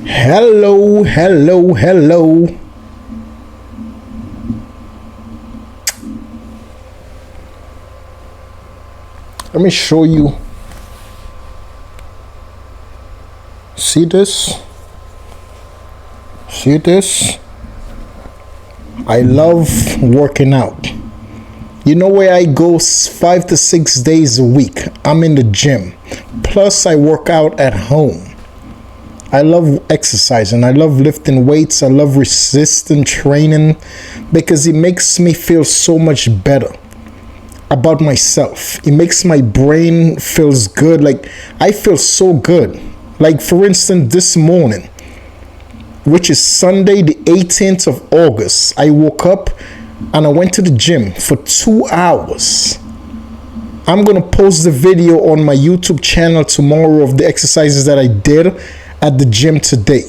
Hello, hello, hello. Let me show you. See this? See this? I love working out. You know where I go 5 to 6 days a week? I'm in the gym. Plus, I work out at home. I love exercising. I love lifting weights. I love resistance training because it makes me feel so much better about myself. It makes my brain feels good. Like I feel so good. Like for instance, this morning, which is Sunday, the 18th of August, I woke up and I went to the gym for 2 hours. I'm going to post the video on my YouTube channel tomorrow of the exercises that I did at the gym today.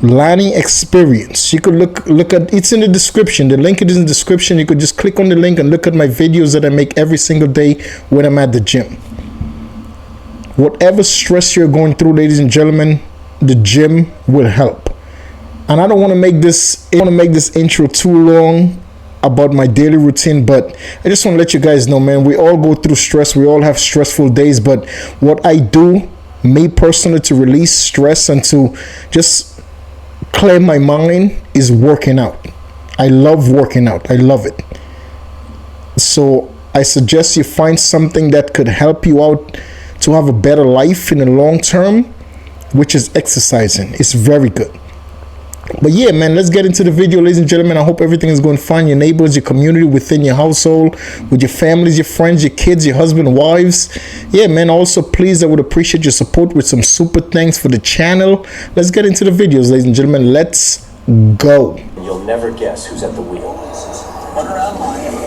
Lannie experience. You could look at it's in the description. The link is in the description. You could just click on the link and look at my videos that I make every single day when I'm at the gym. Whatever stress you're going through, ladies and gentlemen, the gym will help. And I don't want to make this intro too long about my daily routine, but I just want to let you guys know, man, we all go through stress. We all have stressful days, but what I do, me personally, to release stress and to just clear my mind is working out. I love working out. I love it. So I suggest you find something that could help you out to have a better life in the long term, which is exercising. It's very good. But yeah, man, let's get into the video, ladies and gentlemen. I hope everything is going fine. Your neighbors, your community, within your household, with your families, your friends, your kids, your husband, wives. Yeah, man, also, please, I would appreciate your support with some super thanks for the channel. Let's get into the videos, ladies and gentlemen. Let's go. You'll never guess who's at the wheel. Look around, Lannie.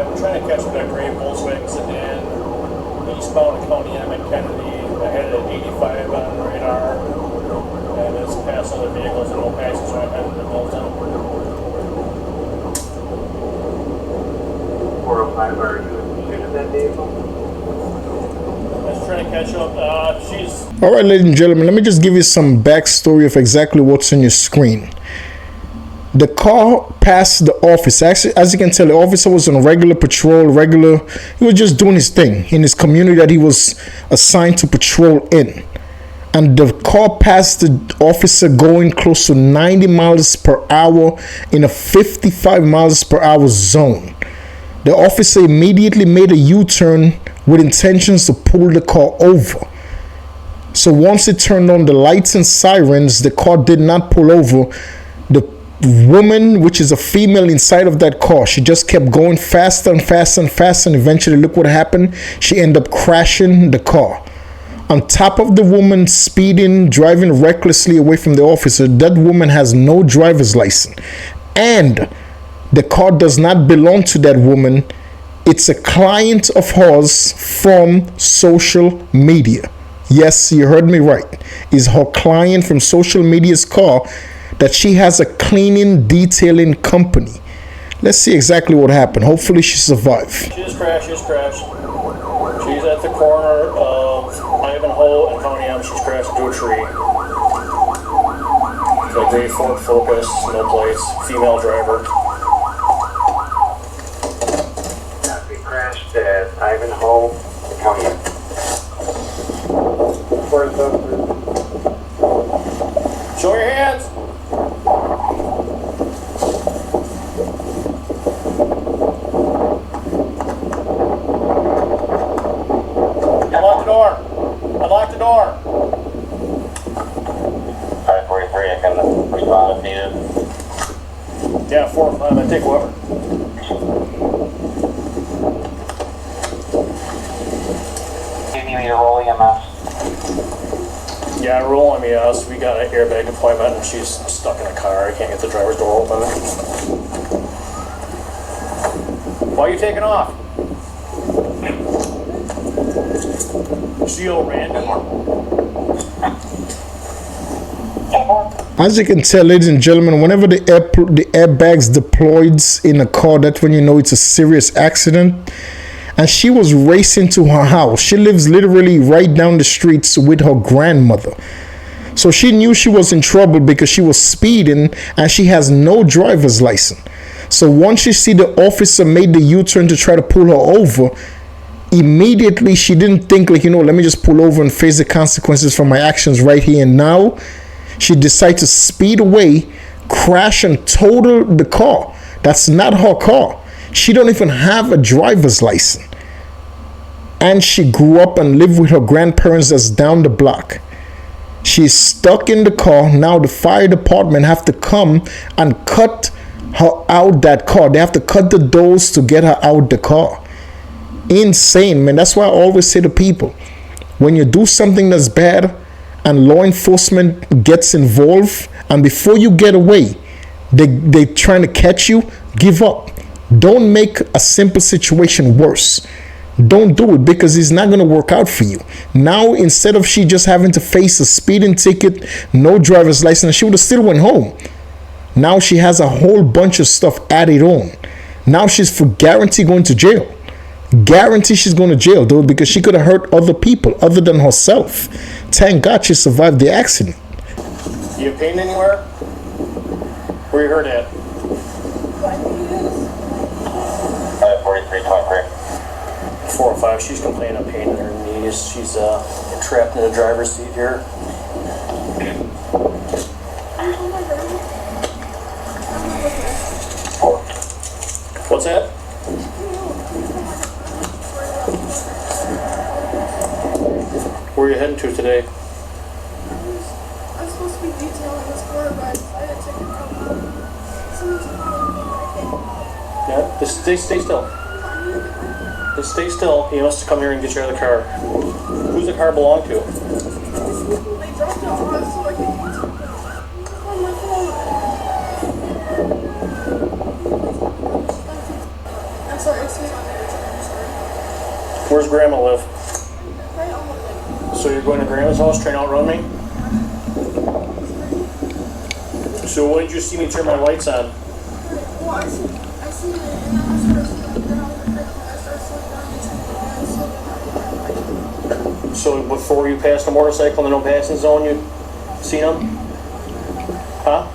We're trying to catch that gray Volkswagen sedan eastbound County M and Kennedy. I had it at 85 on radar, and it's past other vehicles and no passes, so I had it to Milton. 405, are you shooting that vehicle? I was trying to catch up. She's. All right, ladies and gentlemen, let me just give you some backstory of exactly what's on your screen. The car passed the office. Actually, as you can tell, the officer was on regular patrol, he was just doing his thing in his community that he was assigned to patrol in. And the car passed the officer going close to 90 miles per hour in a 55 miles per hour zone. The officer immediately made a U-turn with intentions to pull the car over. So once it turned on the lights and sirens, the car did not pull over. The woman, which is a female inside of that car, she just kept going faster and faster and faster, and eventually look what happened. She ended up crashing the car. On top of the woman speeding, driving recklessly away from the officer, that woman has no driver's license, and the car does not belong to that woman. It's a client of hers from social media. Yes, you heard me right. It's her client from social media's car that she has a cleaning detailing company. Let's see exactly what happened. Hopefully she survived. She just crashed. She's at the corner of Ivanhoe and County M. She's crashed into a tree. It's a gray Ford Focus, no plates, female driver. We crashed at Ivanhoe, County M. Where's the... Show your hands. Unlock the door. 543, I can respond if needed. Yeah, 4 or 5. I take whoever. Do you need me to roll EMS? Yeah, roll MES. We got an airbag deployment, and she's stuck in a car. I can't get the driver's door open. Why are you taking off? Geo Randy. As you can tell, ladies and gentlemen, whenever the airbags deployed in a car, that's when you know it's a serious accident. And she was racing to her house. She lives literally right down the streets with her grandmother. So she knew she was in trouble because she was speeding and she has no driver's license. So once she see the officer made the U-turn to try to pull her over, immediately she didn't think like, let me just pull over and face the consequences for my actions right here and now. She decided to speed away, crash and total the car. That's not her car. She don't even have a driver's license. And she grew up and lived with her grandparents that's down the block. She's stuck in the car. Now the fire department have to come and cut her out that car. They have to cut the doors to get her out the car. Insane, man. That's why I always say to people, when you do something that's bad and law enforcement gets involved, and before you get away, they trying to catch you, give up. Don't make a simple situation worse. Don't do it because it's not going to work out for you. Now, instead of she just having to face a speeding ticket, no driver's license, she would have still went home. Now she has a whole bunch of stuff added on. Now she's for guarantee going to jail. Guarantee she's going to jail, dude, because she could have hurt other people other than herself. Thank God she survived the accident. You have pain anywhere? Where you hurt at? 4323. 405. She's complaining of pain in her knees. She's trapped in the driver's seat here. What's that? Where are you heading to today? I'm supposed to be detailing this car, but I decided to take it out. Someone's calling me, I think. Yeah, just stay still. Just stay still. He wants to come here and get you out of the car. Who's the car belong to? They dropped it off so I can use it. It's on my phone. I'm sorry, excuse me. I'm sorry. Where's Grandma live? Right on my leg. So you're going to Grandma's house, trying to outrun me? So when did you see me turn my lights on? Well, I see it, and then I started slowing down. I started slowing down, and slowing down. So before you passed the motorcycle in the no passing zone, you seen him? Huh?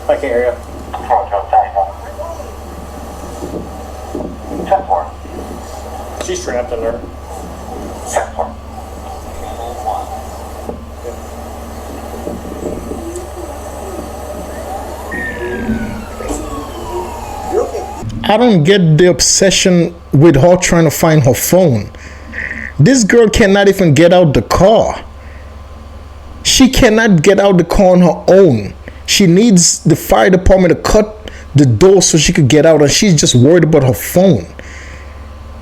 I can't hear you. She's trapped in there. I don't get the obsession with her trying to find her phone. This girl cannot even get out the car. She cannot get out the car on her own. She needs the fire department to cut the door so she could get out, and she's just worried about her phone.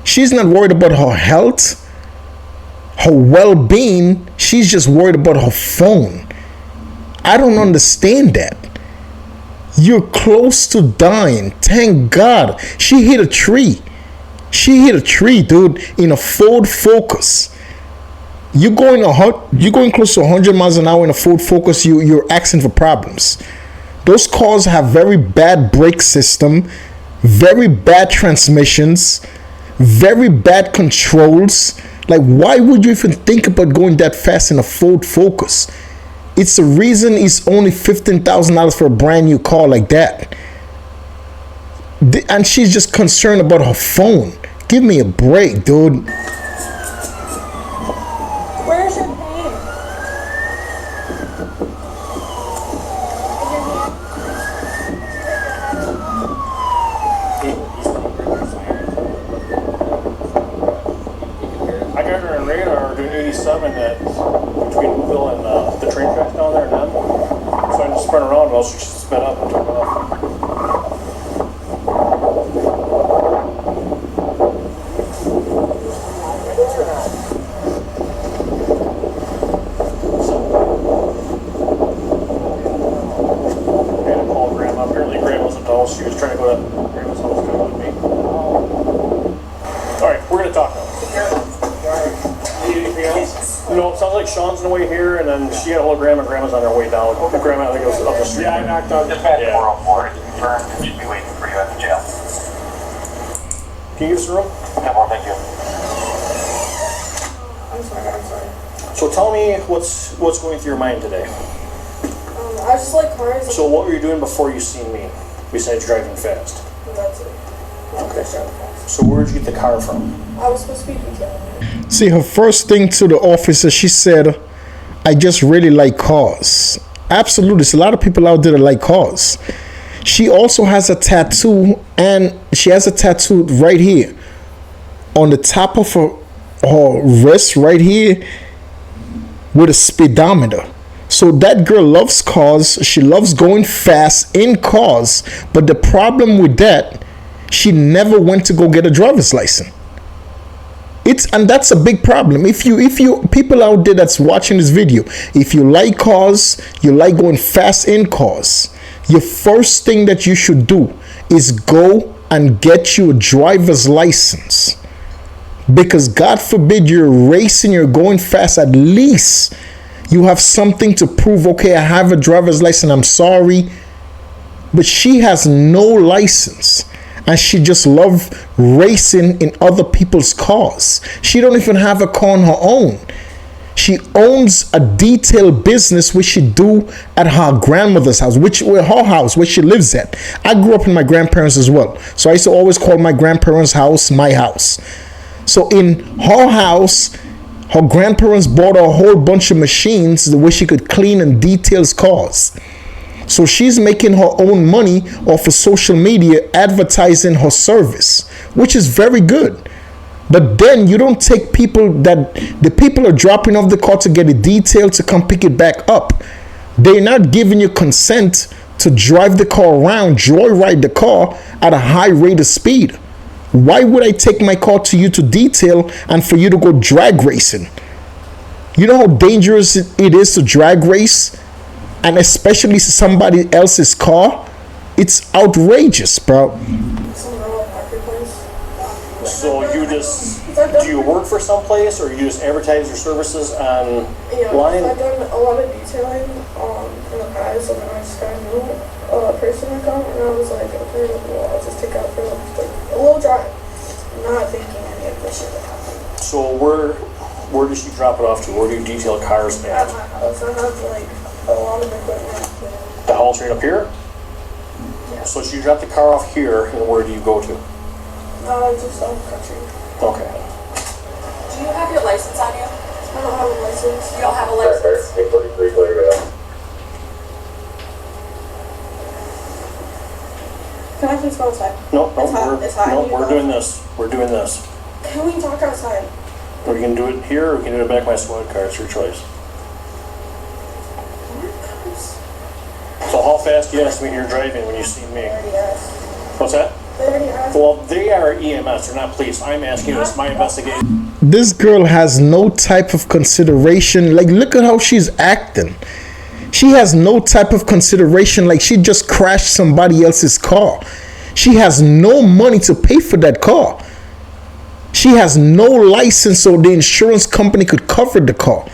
She's not worried about her health, her well-being. She's just worried about her phone. I don't understand that. You're close to dying. Thank God. She hit a tree. She hit a tree, dude, in a Ford Focus. You're going close to 100 miles an hour in a Ford Focus. You're asking for problems. Those cars have very bad brake system, very bad transmissions, very bad controls. Like, why would you even think about going that fast in a Ford Focus? It's the reason it's only $15,000 for a brand new car like that. And she's just concerned about her phone. Give me a break, dude. Where's your pain? I got her on radar doing 87 at between Louisville and the train tracks down there and them. So I just spun around, well, she sped up and took off. I had to call Grandma. Apparently Grandma's at the house. She was trying to go to Grandma's house to with me. Alright, we're going to talk now. Need anything else? No, it sounds like Sean's on the way here, and then she got a hold of Grandma. Grandma's on her way down. Grandma, I think it was up the street. Yeah, I knocked on. Dispatch Yeah. 404 is confirmed and should be waiting for you at the jail. Can you give us a room? No more, thank you. I'm sorry. So tell me what's going through your mind today. I just like cars. So what were you doing before you seen me, besides driving fast? And that's it. Okay. So where'd you get the car from? I was supposed to be detailing. See, her first thing to the officer, she said, I just really like cars. Absolutely. There's a lot of people out there that like cars. She also has a tattoo, and she has a tattoo right here on the top of her wrist right here with a speedometer. So that girl loves cars. She loves going fast in cars. But the problem with that, she never went to go get a driver's license. And that's a big problem. If you people out there that's watching this video, if you like cars, you like going fast in cars, your first thing that you should do is go and get you a driver's license. Because God forbid you're racing, you're going fast, at least you have something to prove. Okay, I have a driver's license, I'm sorry. But she has no license. And she just loves racing in other people's cars. She don't even have a car on her own. She owns a detail business which she do at her grandmother's house, her house, where she lives at. I grew up in my grandparents as well. So I used to always call my grandparents' house my house. So in her house, her grandparents bought her a whole bunch of machines the way she could clean and detail cars. So she's making her own money off of social media advertising her service, which is very good. But then you don't take the people are dropping off the car to get it detailed to come pick it back up. They're not giving you consent to drive the car around, joyride the car at a high rate of speed. Why would I take my car to you to detail and for you to go drag racing? You know how dangerous it is to drag race? And especially somebody else's car? It's outrageous, bro. Some girl at marketplace. So do you work for someplace, or you just advertise your services Yeah, online? I've done a lot of detailing in the past, and then I just got a new person account, and I was like, okay, well, I'll just take out for like a little drive, not thinking any of this shit would happen. So where does she drop it off to? Where do you detail cars At at? my house, I have like a lot of equipment. The house right up here? Yeah. So she dropped the car off here, and where do you go to? Just out of the country. Okay. Do you have your license on you? I don't have a license. You don't have a license? 843, clear to go. Can I please go outside? No, It's hot. It's hot. no, You we're go. doing this. We're doing this. Can we talk outside? We can do it here, or we can do it back of my squad car. It's your choice. So how fast do you estimate you're driving when you see me? They already asked. What's that? They already asked. Well, they are EMS. They're not police. I'm asking you. It's my investigation. This girl has no type of consideration. Like, look at how she's acting. She has no type of consideration. Like, she just crashed somebody else's car. She has no money to pay for that car. She has no license, so the insurance company could cover the car.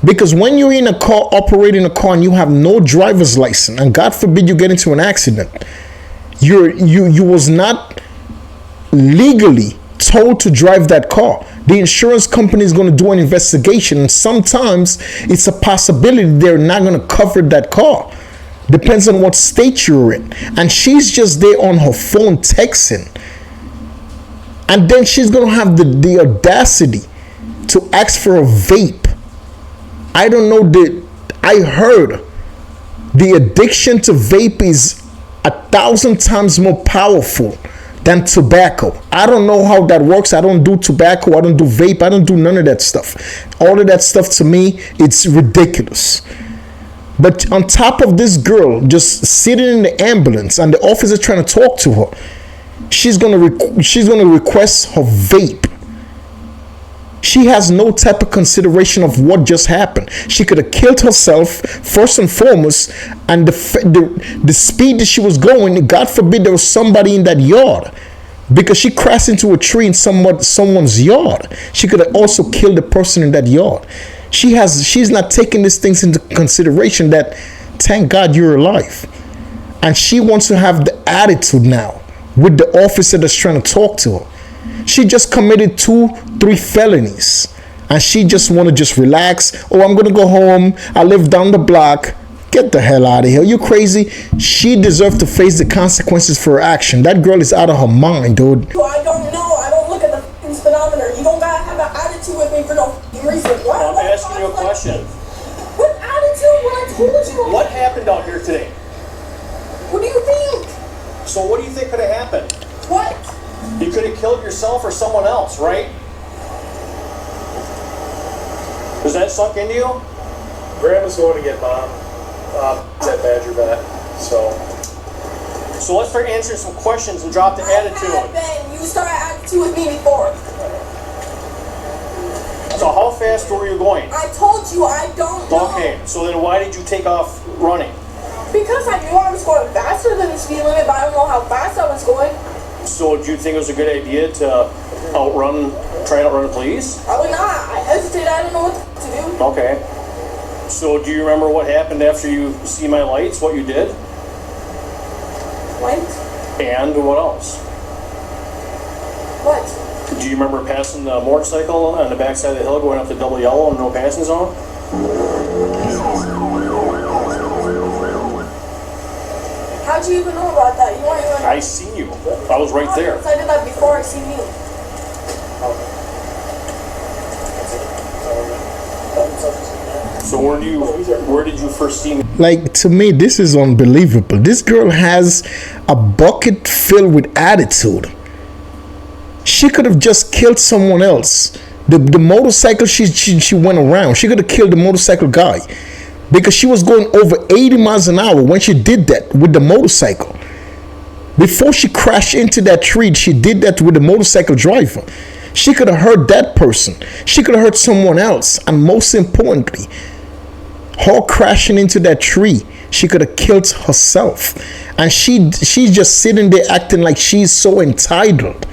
Because when you're in a car, operating a car, and you have no driver's license, and God forbid you get into an accident, you was not legally told to drive that car. The insurance company is going to do an investigation, and sometimes it's a possibility they're not going to cover that car. Depends on what state you're in. And she's just there on her phone texting, and then she's going to have the audacity to ask for a vape. I don't know, I heard the addiction to vape is 1,000 times more powerful than tobacco. I don't know how that works. I don't do tobacco. I don't do vape. I don't do none of that stuff. All of that stuff, to me, it's ridiculous. But on top of this girl just sitting in the ambulance and the officer trying to talk to her, she's gonna request her vape. She has no type of consideration of what just happened. She could have killed herself first and foremost, and the speed that she was going, God forbid there was somebody in that yard, because she crashed into a tree in someone's yard. She could have also killed the person in that yard. She's not taking these things into consideration that thank God you're alive. And she wants to have the attitude now with the officer that's trying to talk to her. She just committed 2-3 felonies. And she just want to just relax. Oh, I'm going to go home. I live down the block. Get the hell out of here. You crazy? She deserves to face the consequences for her action. That girl is out of her mind, dude. I don't know. I don't look at the f***ing speedometer. You don't gotta have an attitude with me for no f***ing reason. I'm asking you a question. What attitude when I told you? What happened out here today? What do you think? So what do you think could have happened? What? You could have killed yourself or someone else, right? Was that sunk into you? Grandma's going to get mom. At Badger Vet. So let's start answering some questions and drop the attitude. Ben, you started attitude with me before. So how fast were you going? I told you I don't know. Okay, so then why did you take off running? Because I knew I was going faster than the speed limit, but I don't know how fast I was going. So do you think it was a good idea to try and outrun the police? Probably not. I hesitated. I didn't know what to do. Okay. So do you remember what happened after you see my lights, what you did? What? And what else? What? Do you remember passing the motorcycle on the backside of the hill going up to double yellow and no passing zone? How'd you even know about that? You weren't even... I seen you. I was right there. I did that before I seen you. So where did you first see me? Like, to me, this is unbelievable. This girl has a bucket filled with attitude. She could have just killed someone else. The motorcycle she went around, she could have killed the motorcycle guy because she was going over 80 miles an hour when she did that with the motorcycle. Before she crashed into that tree, she did that with the motorcycle driver. She could have hurt that person. She could have hurt someone else. And most importantly, her crashing into that tree, she could have killed herself. And she's just sitting there acting like she's so entitled.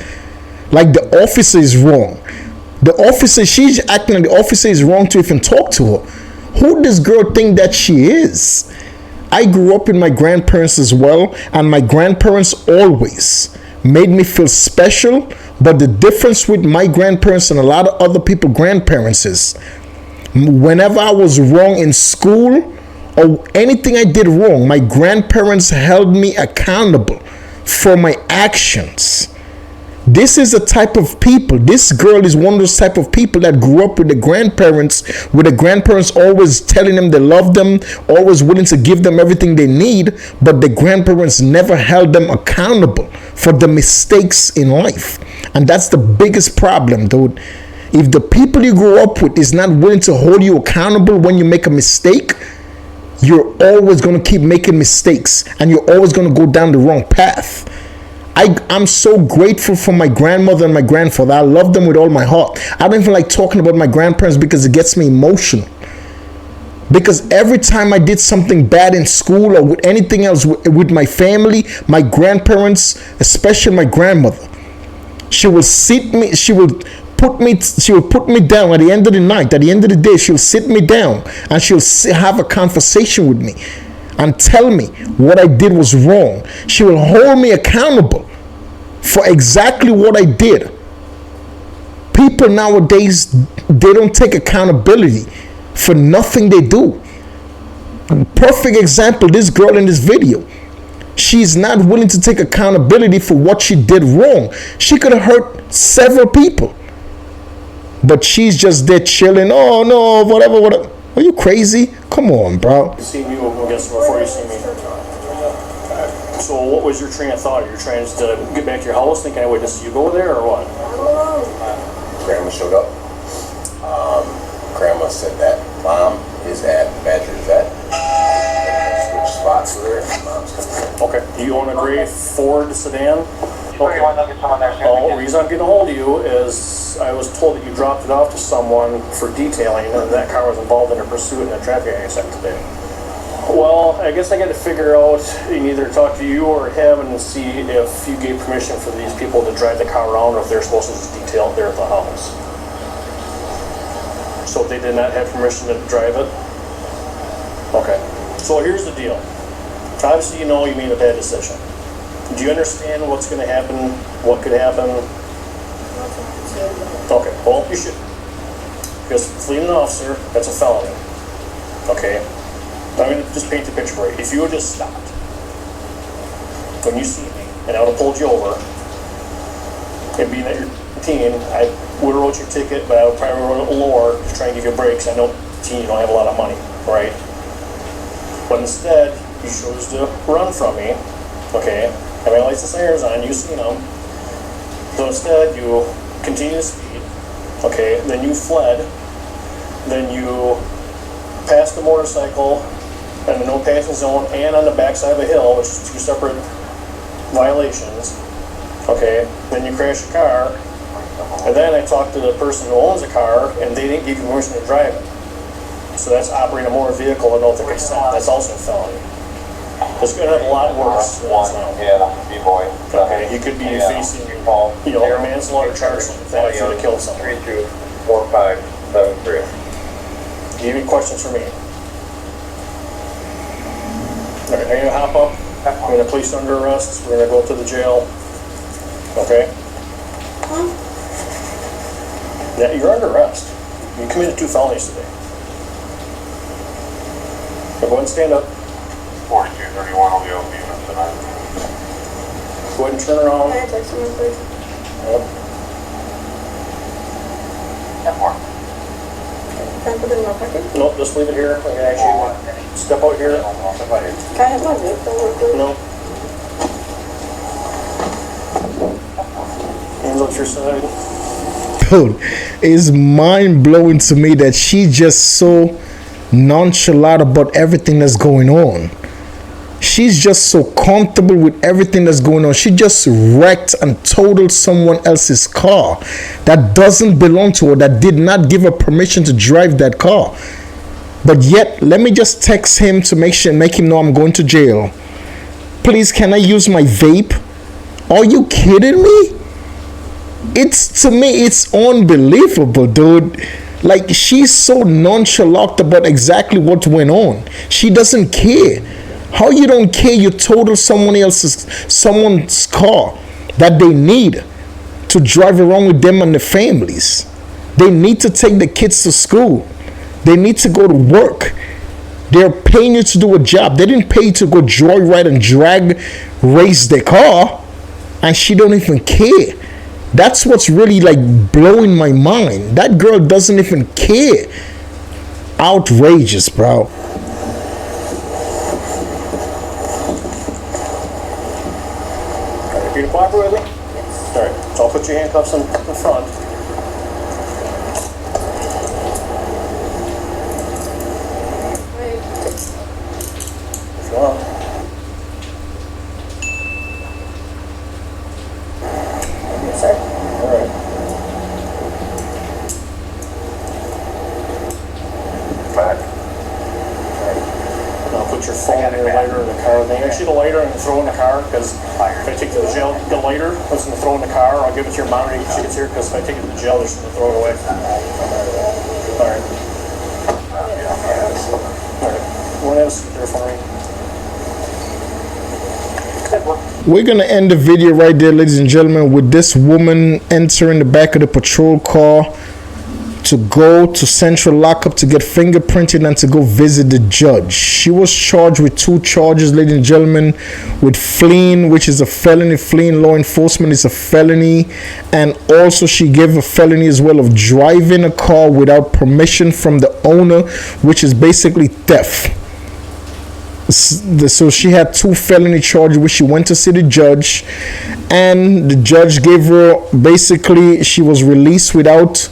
Like the officer is wrong. She's acting like the officer is wrong to even talk to her. Who does girl think that she is? I grew up with my grandparents as well, and my grandparents always made me feel special. But the difference with my grandparents and a lot of other people's grandparents is whenever I was wrong in school or anything I did wrong, my grandparents held me accountable for my actions. This is a type of people. This girl is one of those type of people that grew up with the grandparents always telling them they love them, always willing to give them everything they need, but the grandparents never held them accountable for the mistakes in life. And that's the biggest problem, dude. If the people you grew up with is not willing to hold you accountable when you make a mistake, you're always going to keep making mistakes and you're always going to go down the wrong path. I'm so grateful for my grandmother and my grandfather. I love them with all my heart. I don't even like talking about my grandparents because it gets me emotional. Because every time I did something bad in school or with anything else with my family, my grandparents, especially my grandmother, she will put me down at the end of the night. At the end of the day, she'll sit me down and she'll have a conversation with me and tell me what I did was wrong. She will hold me accountable for exactly what I did. People nowadays, they don't take accountability for nothing they do. Perfect example, this girl in this video. She's not willing to take accountability for what she did wrong. She could have hurt several people. But she's just there chilling. Oh no, whatever. Are you crazy? Come on, bro. See you, I guess, before you see me. So what was your train of thought? You're trying to get back to your house thinking I would just you go there or what? Grandma showed up. Grandma said that Mom is at Badger's Vet. Switch spots with her. Mom's coming. Okay. You own a gray Ford sedan? Okay. You want to get someone there soon? The reason I'm getting a hold of you is I was told that you dropped it off to someone for detailing and that car was involved in a pursuit in a traffic accident today. Well, I guess I got to figure out and either talk to you or him and see if you gave permission for these people to drive the car around or if they're supposed to just detail it there at the house. So they did not have permission to drive it? Okay. So here's the deal. Obviously you know you made a bad decision. Do you understand what's going to happen? What could happen? Okay, well, you should. Because fleeing an officer, that's a felony. Okay? I'm going to just paint the picture for you. If you had just stopped when you see me, and I would have pulled you over, and being that you're teen, I would have wrote your ticket, but I would probably wrote it lower to try and give you breaks. I know teen, you don't have a lot of money, right? But instead, you chose to run from me, okay? I have my license and errors on, you've seen them. So instead, you continue to speed, okay? Then you fled, then you passed the motorcycle in the no passing zone and on the backside of a hill, which is two separate violations, okay? Then you crashed your car, and then I talked to the person who owns the car, and they didn't give you permission to drive it. So that's operating a motor vehicle without the consent. That's also a felony. It's going to have a lot worse than it's now. B-boy. Okay, you could be facing, a manslaughter charge like that if you would have killed someone. 324573. Do you have any questions for me? All right, I'm going to hop up. I'm going to place you under arrest. We're going to go to the jail. Okay? Yeah, you're under arrest. You committed 2 felonies today. So go ahead and stand up. 4231 will be able to be with tonight. Go ahead and turn around. Can I text someone, please? Yep. And more. Can I put it in my pocket? Nope, just leave it here. I can actually step out here. Can I have my vape though, real quick? No. Hands up to your side. Dude, it's mind-blowing to me that she just so nonchalant about everything that's going on. She's just so comfortable with everything that's going on. She just wrecked and totaled someone else's car that doesn't belong to her, that did not give her permission to drive that car. But yet, let me just text him to make him know I'm going to jail. Please, can I use my vape? Are you kidding me? To me, it's unbelievable, dude. Like, she's so nonchalant about exactly what went on. She doesn't care. How you don't care? You total someone's car that they need to drive around with them and their families. They need to take the kids to school. They need to go to work. They're paying you to do a job. They didn't pay you to go joyride and race their car, and she don't even care. That's what's really like blowing my mind. That girl doesn't even care. Outrageous, bro. You cooperate with me? Yes. All right, so I'll put your handcuffs in the front. If you want. Yes, sir. All right. Back. And I'll put your phone and your lighter in the car. They actually the lighter and throw in the car because if I take it to the jail, the lighter I was going to throw in the car. I'll give it to your mom when she gets here because if I take it to the jail, they're just going to throw it away. All right. All right. What else is there for me? We're gonna end the video right there, ladies and gentlemen, with this woman entering the back of the patrol car to go to central lockup to get fingerprinted and to go visit the judge. She was charged with 2 charges, ladies and gentlemen, with fleeing, which is a felony. Fleeing law enforcement is a felony, and also she gave a felony as well of driving a car without permission from the owner, which is basically theft. So she had 2 felony charges, which she went to see the judge, and the judge gave her, basically she was released without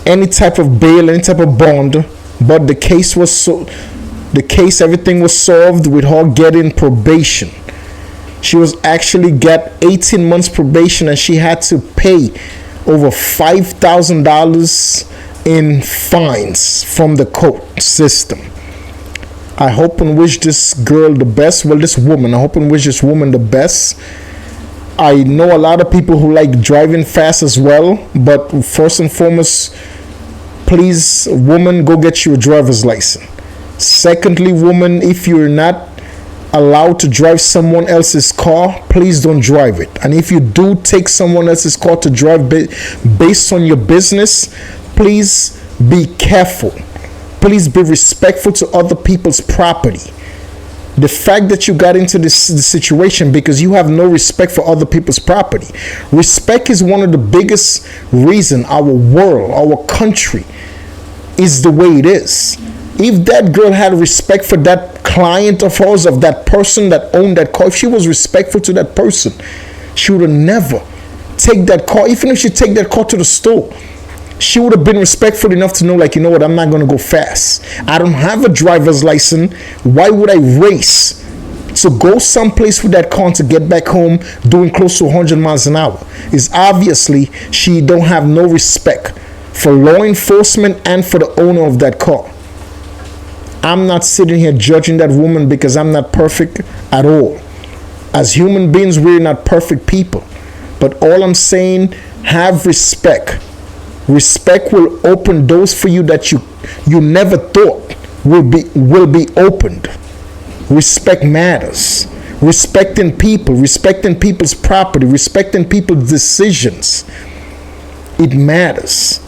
any type of bail, any type of bond, but the case, everything was solved with her getting probation. She was actually got 18 months probation, and she had to pay over $5,000 in fines from the court system. I hope and wish this girl the best. Well, this woman, I hope and wish this woman the best. I know a lot of people who like driving fast as well, but first and foremost, please, woman, go get you a driver's license. Secondly, woman, if you're not allowed to drive someone else's car, please don't drive it. And if you do take someone else's car to drive based on your business, please be careful. Please be respectful to other people's property. The fact that you got into this situation because you have no respect for other people's property. Respect is one of the biggest reason our world, our country is the way it is. If that girl had respect for that client of hers, of that person that owned that car, if she was respectful to that person, she would have never take that car. Even if she take that car to the store, she would have been respectful enough to know, like, you know what, I'm not going to go fast. I don't have a driver's license. Why would I race to go someplace with that car and to get back home doing close to 100 miles an hour? Is obviously she don't have no respect for law enforcement and for the owner of that car. I'm not sitting here judging that woman because I'm not perfect at all. As human beings, we're not perfect people. But all I'm saying, have respect. Respect will open doors for you that you never thought will be opened. Respect matters. Respecting people, respecting people's property, respecting people's decisions. It matters.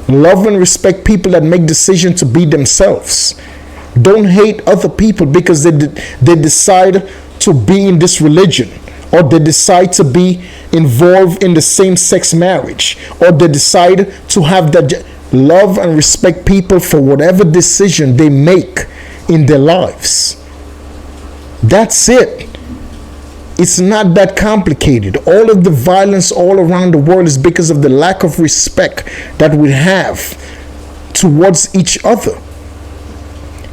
Love and respect people that make decisions to be themselves. Don't hate other people because they decide to be in this religion, or they decide to be involved in the same-sex marriage, or they decide to have that. Love and respect people for whatever decision they make in their lives. That's it. It's not that complicated. All of the violence all around the world is because of the lack of respect that we have towards each other.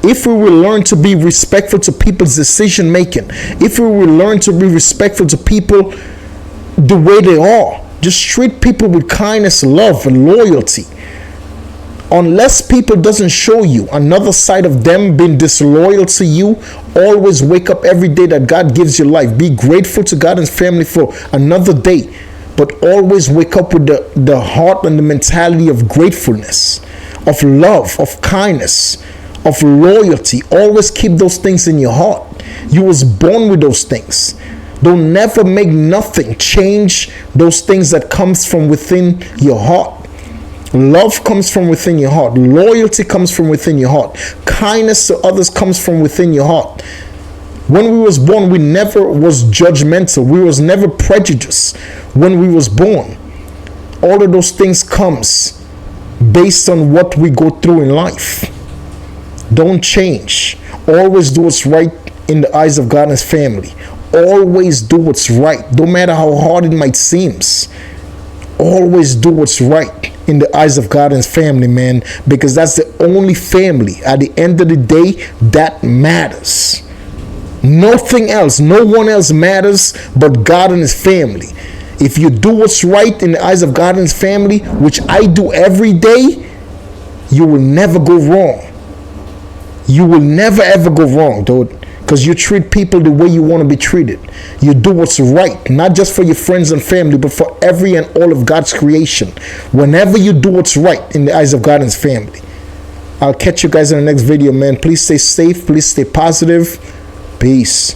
If we will learn to be respectful to people's decision making, if we will learn to be respectful to people the way they are, just treat people with kindness, love, and loyalty. Unless people doesn't show you another side of them being disloyal to you, always wake up every day that God gives you life. Be grateful to God and family for another day, but always wake up with the heart and the mentality of gratefulness, of love, of kindness, of loyalty. Always keep those things in your heart. You was born with those things. Don't never make nothing change those things that comes from within your heart. Love comes from within your heart. Loyalty comes from within your heart. Kindness to others comes from within your heart. When we was born, we never was judgmental. We was never prejudiced when we was born. All of those things comes based on what we go through in life. Don't change. Always do what's right in the eyes of God and His family. Always do what's right. No matter how hard it might seem. Always do what's right in the eyes of God and His family, man. Because that's the only family, at the end of the day, that matters. Nothing else, no one else matters but God and His family. If you do what's right in the eyes of God and His family, which I do every day, you will never go wrong. You will never ever go wrong, dude. Because you treat people the way you want to be treated. You do what's right, not just for your friends and family, but for every and all of God's creation. Whenever you do what's right in the eyes of God and His family. I'll catch you guys in the next video, man. Please stay safe. Please stay positive. Peace.